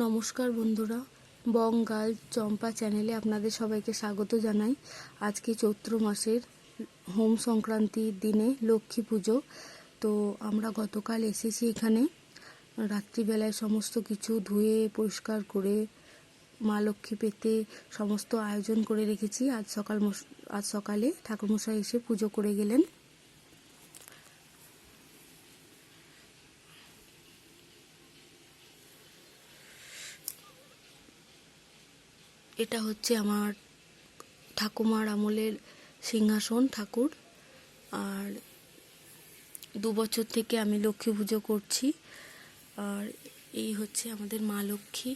নমস্কার বন্ধুরা, বং গার্ল চম্পা চ্যানেলে আপনাদের সবাইকে স্বাগত জানাই। আজকে চৈত্র মাসের হোম সংক্রান্তির দিনে লক্ষ্মী পুজো। তো আমরা গতকাল এসেছি এখানে। রাত্রিবেলায় সমস্ত কিছু ধুয়ে পরিষ্কার করে মা লক্ষ্মী পেতে সমস্ত আয়োজন করে রেখেছি। আজ সকালে ঠাকুরমশাই এসে পুজো করে গেলেন। এটা হচ্ছে আমার ঠাকুমার আমলের সিংহাসন ঠাকুর। আর 2 বছর থেকে আমি লক্ষ্মী পুজো করছি। আর এই হচ্ছে আমাদের মা লক্ষ্মী।